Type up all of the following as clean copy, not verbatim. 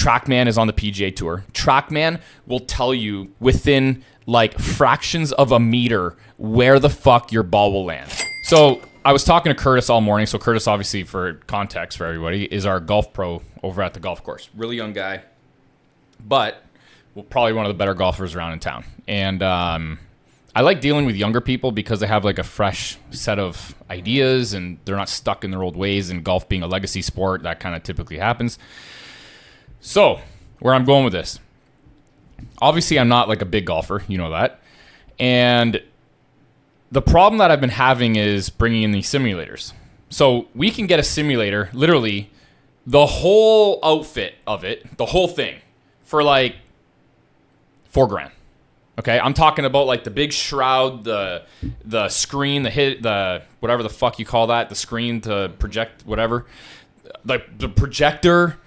Trackman is on the PGA Tour. Trackman will tell you within like fractions of a meter where the fuck your ball will land. So I was talking to Curtis all morning. So Curtis, obviously, for context for everybody, is our golf pro over at the golf course. Really young guy, but probably one of the better golfers around in town. And I like dealing with younger people because they have like a fresh set of ideas and they're not stuck in their old ways. And golf being a legacy sport, that kind of typically happens. So where I'm going with this, obviously I'm not like a big golfer, you know that. And the problem that I've been having is bringing in these simulators. So we can get a simulator, literally the whole outfit of it, the whole thing, for like $4,000. Okay, I'm talking about like the big shroud, the screen, the whatever the fuck you call that, the screen to project whatever, like the projector,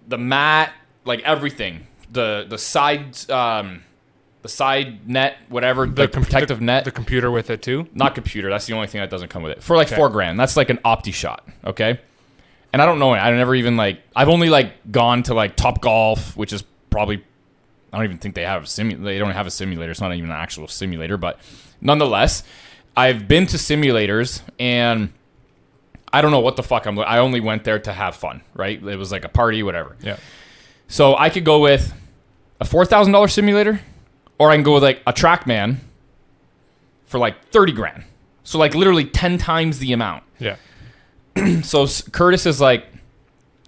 the mat, like everything, the side net, whatever, the protective net, the computer with it too. Not computer. That's the only thing that doesn't come with it. For like $4,000. That's like an Opti shot. Okay, and I don't know. I never even like. I've only like gone to like Top Golf, which is probably. I don't even think they have a simulator. They don't have a simulator. It's not even an actual simulator, but nonetheless, I've been to simulators and I don't know what the fuck I only went there to have fun, right? It was like a party, whatever. Yeah. So I could go with a $4,000 simulator, or I can go with like a Trackman for like $30,000. So like literally 10 times the amount. Yeah. So Curtis is like,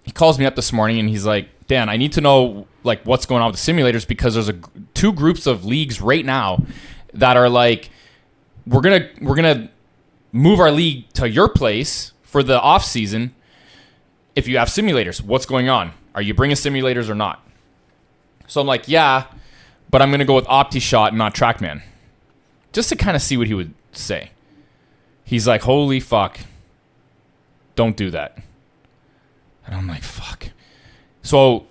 he calls me up this morning and he's like, Dan, I need to know like what's going on with the simulators because there's two groups of leagues right now that are like, we're gonna move our league to your place for the off season. If you have simulators, what's going on? Are you bringing simulators or not? So I'm like, yeah, but I'm gonna go with OptiShot and not Trackman, just to kind of see what he would say. He's like, holy fuck, don't do that. And I'm like, fuck. So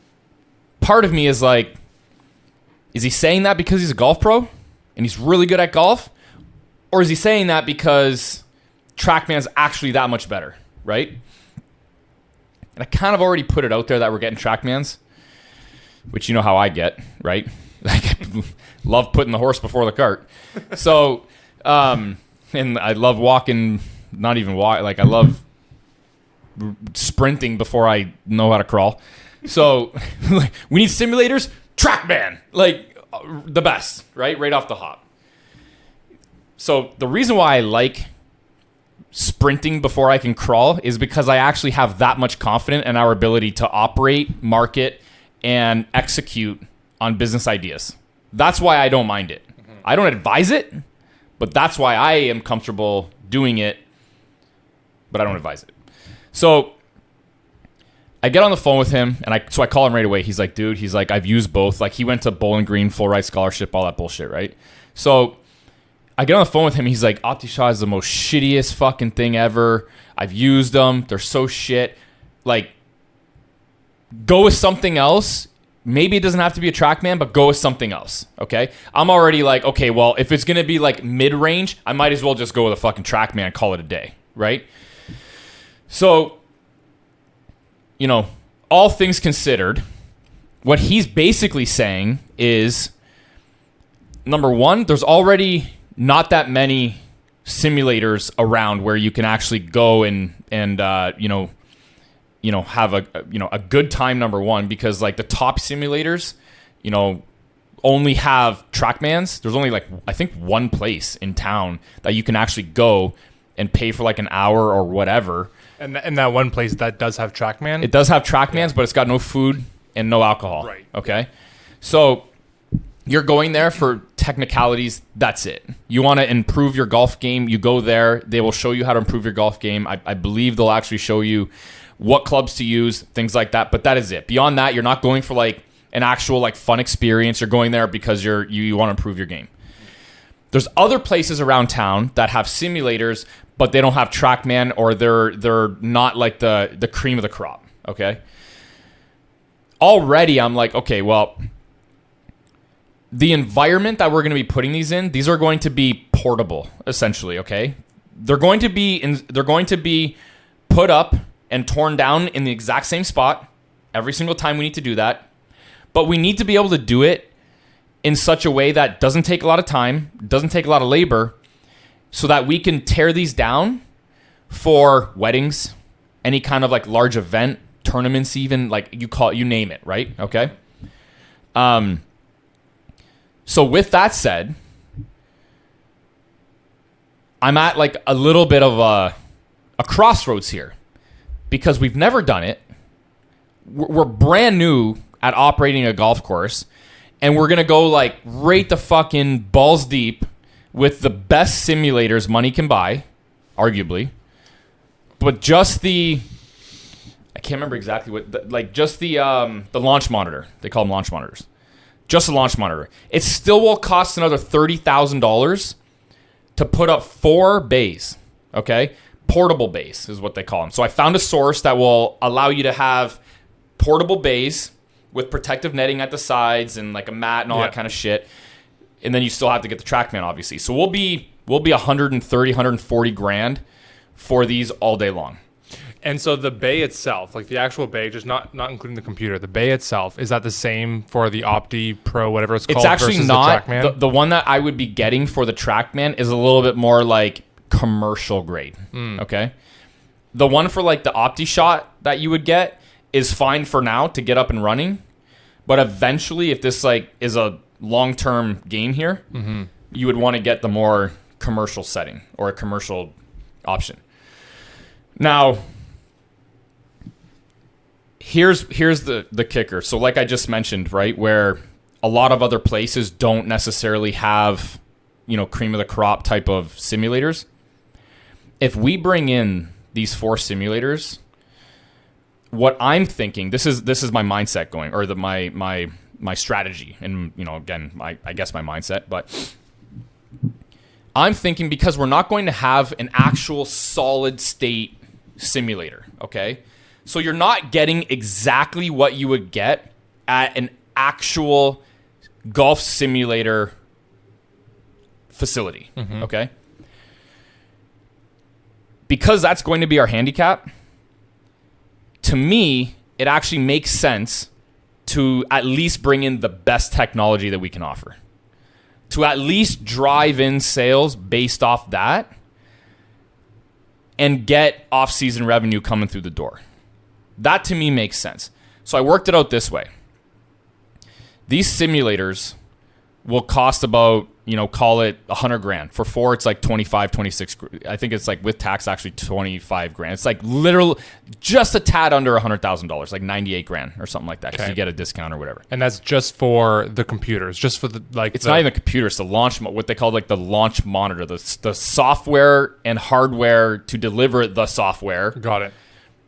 part of me is like, is he saying that because he's a golf pro and he's really good at golf? Or is he saying that because Trackman's actually that much better, right? And I kind of already put it out there that we're getting Trackmans, which you know how I get, right? Like, I love putting the horse before the cart. So, and I love walking, not even walk, like I love sprinting before I know how to crawl. So we need simulators, Trackman, like the best, right? Right off the hop. So the reason why I like sprinting before I can crawl is because I actually have that much confidence in our ability to operate, market, and execute on business ideas. That's why I don't mind it. Mm-hmm. I don't advise it, but that's why I am comfortable doing it, but I don't advise it. So I get on the phone with him, and I call him right away. He's like, dude, he's like, I've used both. Like, he went to Bowling Green, full ride scholarship, all that bullshit, right? So I get on the phone with him. He's like, OptiShot is the most shittiest fucking thing ever. I've used them. They're so shit. Like, go with something else. Maybe it doesn't have to be a Trackman, but go with something else, okay? I'm already like, okay, well, if it's going to be like mid-range, I might as well just go with a fucking Trackman and call it a day, right? So, you know, all things considered, what he's basically saying is, number one, there's already not that many simulators around where you can actually go and have a good time, number one, because like the top simulators, you know, only have Trackmans. There's only like, I think, one place in town that you can actually go and pay for like an hour or whatever. And that one place that does have Trackman? It does have Trackmans, yeah, but it's got no food and no alcohol. Right. Okay? So you're going there for technicalities. That's it. You want to improve your golf game, you go there. They will show you how to improve your golf game. I believe they'll actually show you what clubs to use, things like that. But that is it. Beyond that, you're not going for like an actual like fun experience. You're going there because you want to improve your game. There's other places around town that have simulators, but they don't have Trackman, or they're not like the cream of the crop. Okay. Already, I'm like, okay, well, the environment that we're going to be putting these in, these are going to be portable, essentially. Okay, they're going to be put up and torn down in the exact same spot. Every single time we need to do that. But we need to be able to do it in such a way that doesn't take a lot of time, doesn't take a lot of labor, so that we can tear these down for weddings, any kind of like large event, tournaments, even like you name it, right? Okay. So with that said, I'm at like a little bit of a crossroads here because we've never done it. We're brand new at operating a golf course, and we're going to go like right the fucking balls deep with the best simulators money can buy, arguably. But just I can't remember exactly what, the launch monitor. They call them launch monitors. Just a launch monitor. It still will cost another $30,000 to put up 4 bays, okay? Portable bays is what they call them. So I found a source that will allow you to have portable bays with protective netting at the sides and like a mat and all that kind of shit. And then you still have to get the Trackman, obviously. So we'll be 130, 140 grand for these all day long. And so the bay itself, like the actual bay, just not including the computer, the bay itself, is that the same for the Opti Pro, whatever it's called? It's actually versus not. The Trackman? The one that I would be getting for the Trackman is a little bit more like commercial grade. Okay. The one for like the Opti shot that you would get is fine for now to get up and running. But eventually, if this like is a long-term game here, you would want to get the more commercial setting or a commercial option. Now, here's the kicker. So like I just mentioned, right, where a lot of other places don't necessarily have, cream of the crop type of simulators. If we bring in these 4 simulators, what I'm thinking, this is my mindset going, or my strategy, and again, I guess my mindset, but I'm thinking because we're not going to have an actual solid state simulator, okay? So you're not getting exactly what you would get at an actual golf simulator facility, okay? Because that's going to be our handicap, to me, it actually makes sense to at least bring in the best technology that we can offer. To at least drive in sales based off that and get off-season revenue coming through the door. That to me makes sense. So I worked it out this way. These simulators will cost about, call it 100 grand. For 4, it's like 25, 26. I think it's like with tax actually 25 grand. It's like literal, just a tad under $100,000, like 98 grand or something like that. Because you get a discount or whatever. And that's just for the computers, just for the like. It's not even a computer. It's the launch, what they call like the launch monitor, the software and hardware to deliver the software. Got it.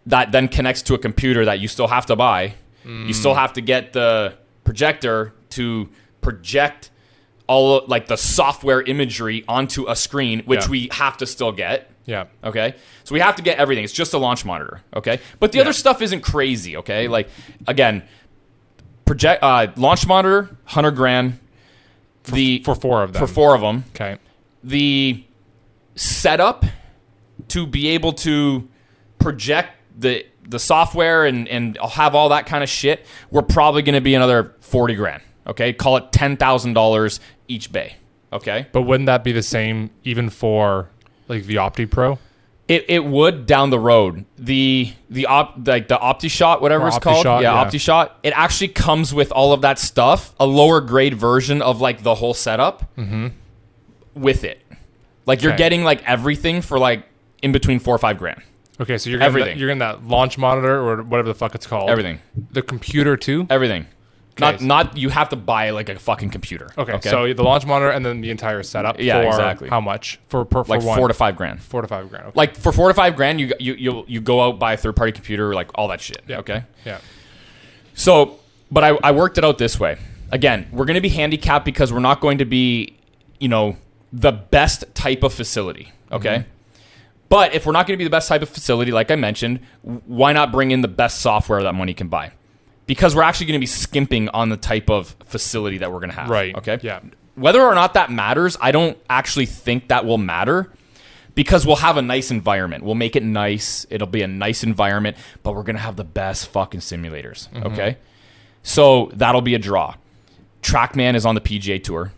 That then connects to a computer that you still have to buy. You still have to get the projector to project all like the software imagery onto a screen, which we have to still get. Yeah. Okay. So we have to get everything. It's just a launch monitor. Okay. But the other stuff isn't crazy. Okay. Like again, launch monitor, 100 grand. For 4 of them. For 4 of them. Okay. The setup to be able to project the software and have all that kind of shit, we're probably going to be another 40 grand. Okay, call it $10,000 each bay. Okay, but wouldn't that be the same even for like the Opti Pro? It would down the road. The Opti Shot, whatever it's called, Opti Shot. It actually comes with all of that stuff, a lower grade version of like the whole setup with it. Like you're getting like everything for like in between 4 or 5 grand. Okay, so you're getting that launch monitor or whatever the fuck it's called. Everything. The computer too. Everything. Not you have to buy like a fucking computer. Okay. So the launch monitor and then the entire setup. Yeah, exactly. How much for like one? 4 to 5 grand. 4 to 5 grand. Okay. Like for 4 to 5 grand, you go out buy a third party computer, like all that shit. Yeah. Okay. Yeah. So, but I worked it out this way. Again, we're going to be handicapped because we're not going to be, the best type of facility. Okay. But if we're not going to be the best type of facility, like I mentioned, why not bring in the best software that money can buy? Because we're actually going to be skimping on the type of facility that we're going to have. Right. Okay. Yeah. Whether or not that matters, I don't actually think that will matter because we'll have a nice environment. We'll make it nice. It'll be a nice environment, but we're going to have the best fucking simulators. Okay. So that'll be a draw. Trackman is on the PGA Tour.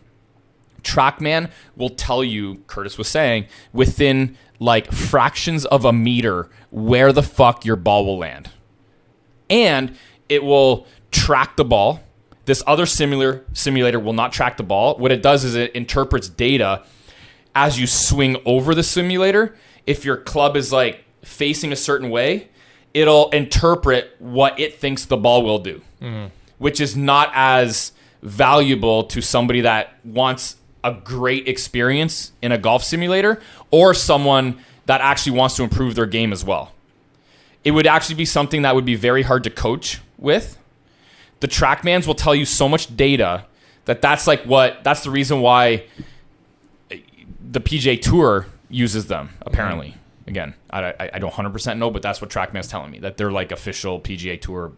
Trackman will tell you, Curtis was saying, within like fractions of a meter where the fuck your ball will land. And it will track the ball. This other simulator will not track the ball. What it does is it interprets data as you swing over the simulator. If your club is like facing a certain way, it'll interpret what it thinks the ball will do, which is not as valuable to somebody that wants a great experience in a golf simulator or someone that actually wants to improve their game as well. It would actually be something that would be very hard to coach with. The Trackmans will tell you so much data that's the reason why the PGA Tour uses them, apparently. Again, I don't 100% know, but that's what Trackman's telling me, that they're like official PGA Tour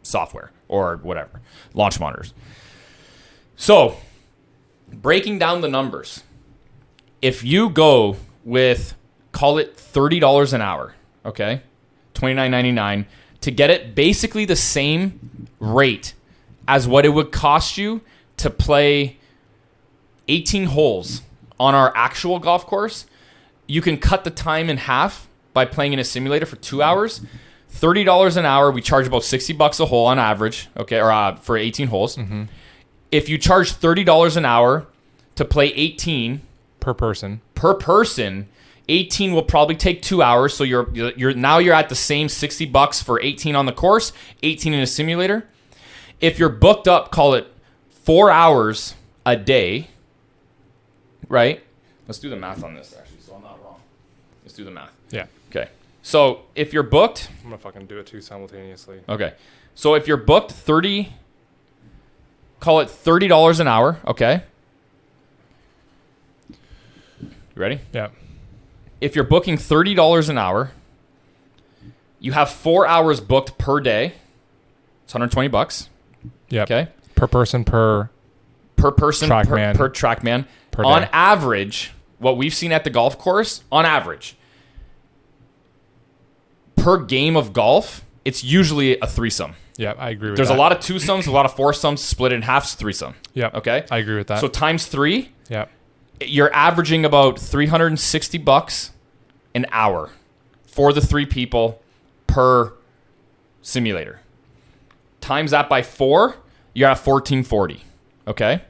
software or whatever, launch monitors. So, breaking down the numbers, if you go with, call it $30 an hour, okay, $29.99, to get it basically the same rate as what it would cost you to play 18 holes on our actual golf course, you can cut the time in half by playing in a simulator for 2 hours. $30 an hour, we charge about $60 a hole on average, okay, or for 18 holes. If you charge $30 an hour to play 18 per person, 18 will probably take 2 hours. So you're at the same $60 for 18 on the course, 18 in a simulator. If you're booked up, call it 4 hours a day, right? Let's do the math on this actually, so I'm not wrong. Let's do the math. Yeah. Okay. So if you're booked, I'm gonna fucking do it too simultaneously. Okay. So if you're booked call it $30 an hour, okay? You ready? Yeah. If you're booking $30 an hour, you have 4 hours booked per day. It's $120. Yeah. Okay. Per person, per person, Trackman. per Trackman. Per on day. average, what we've seen at the golf course, on average, per game of golf, it's usually a threesome. Yeah, I agree with There's that. a lot of twosomes, a lot of foursomes, split in half, threesome. Yeah. Okay. I agree with that. So times 3, yeah. you're averaging about $360 an hour for the 3 people per simulator. Times that by 4, you're at $1,440. Okay.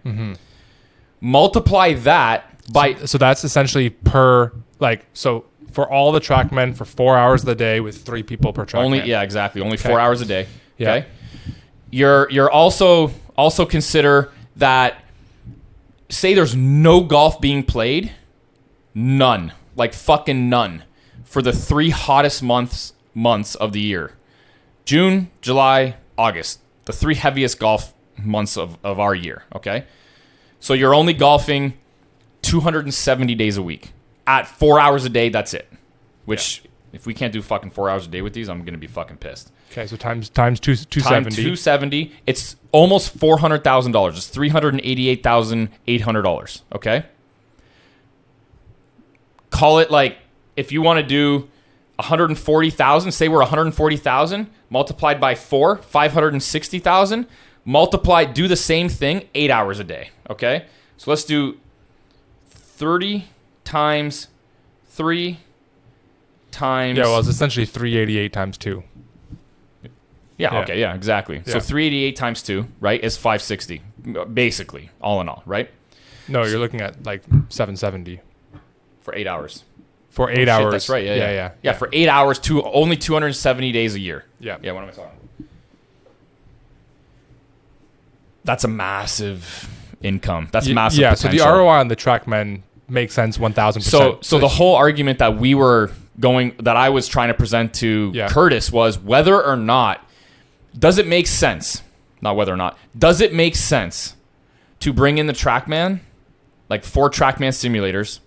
Multiply that by So that's essentially per, like, so for all the Trackmen for 4 hours of the day with 3 people per Trackman. exactly. Only Okay. 4 hours a day. Yeah. Okay. You're also consider that, say there's no golf being played, none, like fucking none, for the 3 hottest months of the year. June, July, August, the 3 heaviest golf months of our year, okay? So you're only golfing 270 days a week. At 4 hours a day, that's it. Which, if we can't do fucking 4 hours a day with these, I'm going to be fucking pissed. Okay, so times 270. Times 270, it's almost $400,000. It's $388,800, okay? Call it like, if you want to do 140,000, say we're 140,000, multiplied by 4, 560,000, do the same thing, 8 hours a day, okay? So let's do 30 times 3 times... Yeah, well, it's essentially 388 times 2. Yeah, okay, yeah, exactly. Yeah. So 388 times 2, right, is 560, basically, all in all, right? No, you're looking at like 770. For 8 hours. For 8 Shit, hours. that's right, Yeah, Yeah, for 8 hours, only 270 days a year. Yeah. Yeah, what am I talking about? That's a massive income. That's massive potential. potential. So the ROI on the Trackmen makes sense 1,000%. So the whole argument that I was trying to present to Curtis was whether or not, does it make sense? Not whether or not. Does it make sense to bring in the Trackman, like 4 Trackman simulators,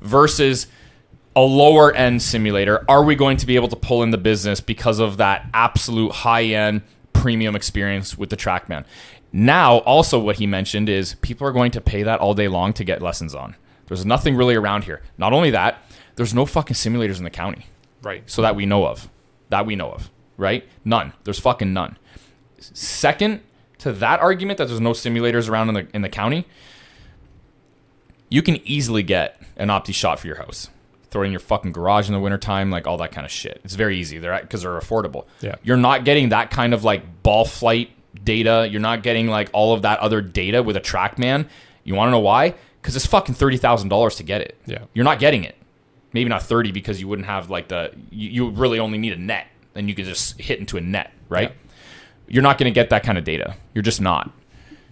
versus a lower end simulator? Are we going to be able to pull in the business because of that absolute high end premium experience with the Trackman? Now, also what he mentioned is people are going to pay that all day long to get lessons on. There's nothing really around here. Not only that, There's no fucking simulators in the county. Right. So that we know of. Right? None. There's fucking none. Second to that argument that there's no simulators around in the county, you can easily get an OptiShot for your house. Throw it in your fucking garage in the wintertime, like all that kind of shit. It's very easy. Because they're affordable. Yeah. You're not getting that kind of like ball flight data. You're not getting like all of that other data with a Trackman. You want to know why? Because it's fucking $30,000 to get it. Yeah. You're not getting it. Maybe not 30 because you wouldn't have like you really only need a net and you could just hit into a net, right? Yeah. You're not going to get that kind of data. You're just not.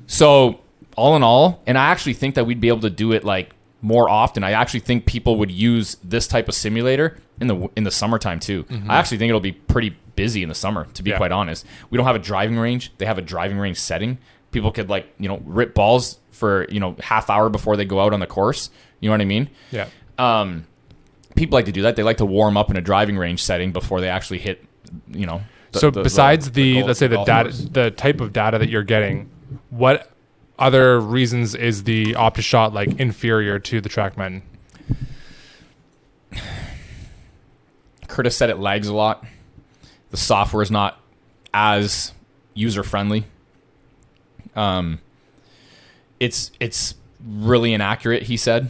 So all in all, and I actually think that we'd be able to do it like more often. I actually think people would use this type of simulator in the summertime too. Mm-hmm. I actually think it'll be pretty busy in the summer, to be quite honest. We don't have a driving range. They have a driving range setting. People could like, rip balls for, half hour before they go out on the course. You know what I mean? Yeah. People like to do that. They like to warm up in a driving range setting before they actually hit, besides let's say the data, the type of data that you're getting, what other reasons is the OptiShot like inferior to the Trackman? Curtis said it lags a lot. The software is not as user friendly. It's really inaccurate, he said.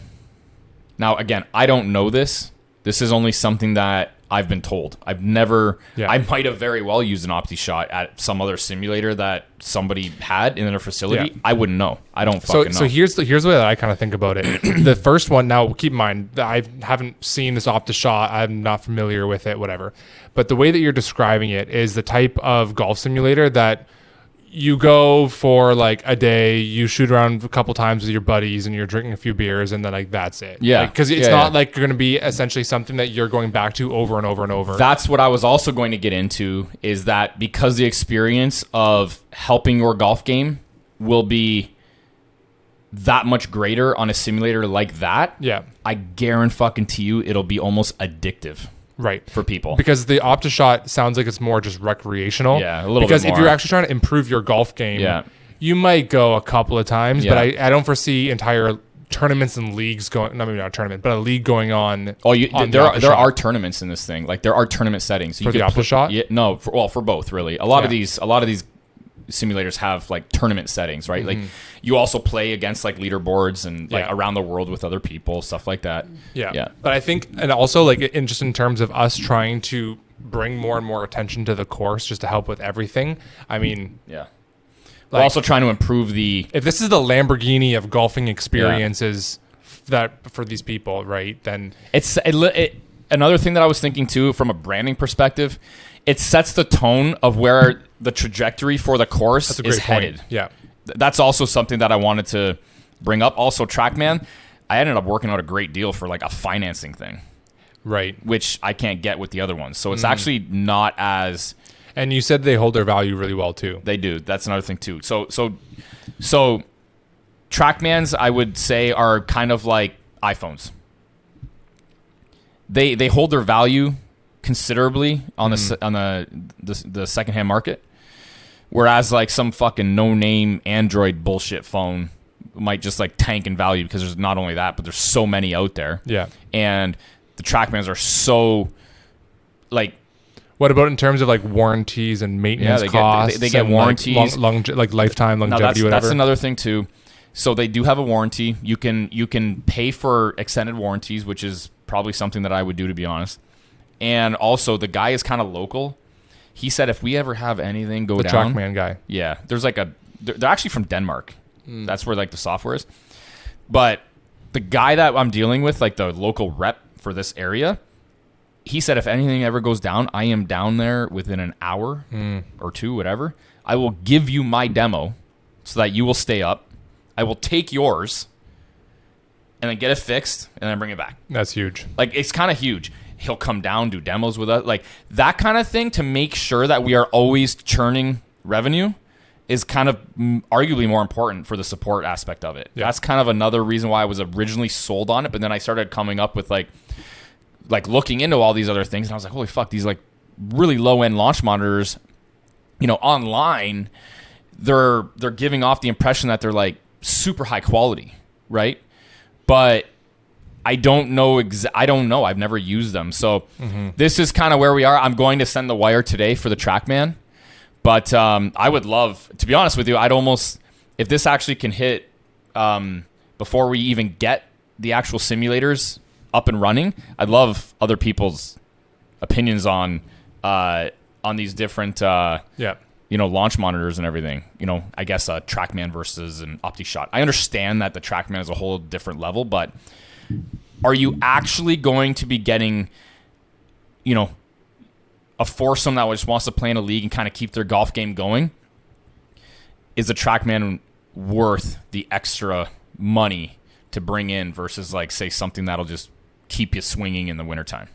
Now, again, I don't know this. This is only something that I've been told. I've never... Yeah. I might have very well used an OptiShot at some other simulator that somebody had in their facility. Yeah. I wouldn't know. I don't fucking know. So here's the way that I kind of think about it. The first one, now keep in mind, I haven't seen this OptiShot. I'm not familiar with it, whatever. But the way that you're describing it is the type of golf simulator that you go for like a day, you shoot around a couple times with your buddies and you're drinking a few beers and then like that's it. Yeah. Because it's not like you're going to be essentially something that you're going back to over and over and over. That's what I was also going to get into, is that because the experience of helping your golf game will be that much greater on a simulator like that. Yeah. I guarantee you it'll be almost addictive. Right. For people. Because the OptiShot sounds like it's more just recreational. Yeah, a little bit more. Because if you're actually trying to improve your golf game, you might go a couple of times, but I don't foresee entire tournaments and leagues going, not maybe not a tournament, but a league going on. Oh, there are tournaments in this thing. Like there are tournament settings. For the OptiShot? Yeah, no, for both really. A lot of these simulators have like tournament settings, right? Mm-hmm. Like you also play against like leaderboards and like around the world with other people, stuff like that. Yeah. But I think, and also like in terms of us trying to bring more and more attention to the course just to help with everything. I mean, we're also trying to improve if this is the Lamborghini of golfing experiences that for these people, right? Then it's another thing that I was thinking too, from a branding perspective, it sets the tone of where the trajectory for the course is headed. Yeah. That's also something that I wanted to bring up. Also, Trackman, I ended up working out a great deal for like a financing thing. Right. Which I can't get with the other ones. So it's actually not as... And you said they hold their value really well too. They do. That's another thing too. So Trackmans, I would say, are kind of like iPhones. They hold their value considerably on the secondhand market, whereas like some fucking no-name Android bullshit phone might just like tank in value because there's not only that, but there's so many out there. Yeah. And the Trackmans are so like... What about in terms of like warranties and maintenance costs? They get warranties, like lifetime longevity, whatever. That's another thing too. So they do have a warranty. You can pay for extended warranties, which is probably something that I would do, to be honest. And also, the guy is kind of local. He said if we ever have anything go down... The Trackman guy. Yeah. There's like they're actually from Denmark. That's where like the software is. But the guy that I'm dealing with, like the local rep for this area, he said if anything ever goes down, I am down there within an hour or two, whatever. I will give you my demo so that you will stay up. I will take yours and then get it fixed and then bring it back. That's huge. Like, it's kind of huge. He'll come down, do demos with us. Like, that kind of thing, to make sure that we are always churning revenue, is kind of arguably more important for the support aspect of it. Yeah. That's kind of another reason why I was originally sold on it, but then I started coming up with like looking into all these other things, and I was like, holy fuck, these like really low-end launch monitors, online, they're giving off the impression that they're like super high quality, right? But I don't know. I don't know. I've never used them. So this is kind of where we are. I'm going to send the wire today for the Trackman. But I would love, to be honest with you, I'd almost, if this actually can hit before we even get the actual simulators up and running, I'd love other people's opinions on these different launch monitors and everything. I guess a Trackman versus an OptiShot. I understand that the Trackman is a whole different level, but are you actually going to be getting, a foursome that just wants to play in a league and kind of keep their golf game going? Is the Trackman worth the extra money to bring in versus, like, say, something that'll just keep you swinging in the wintertime?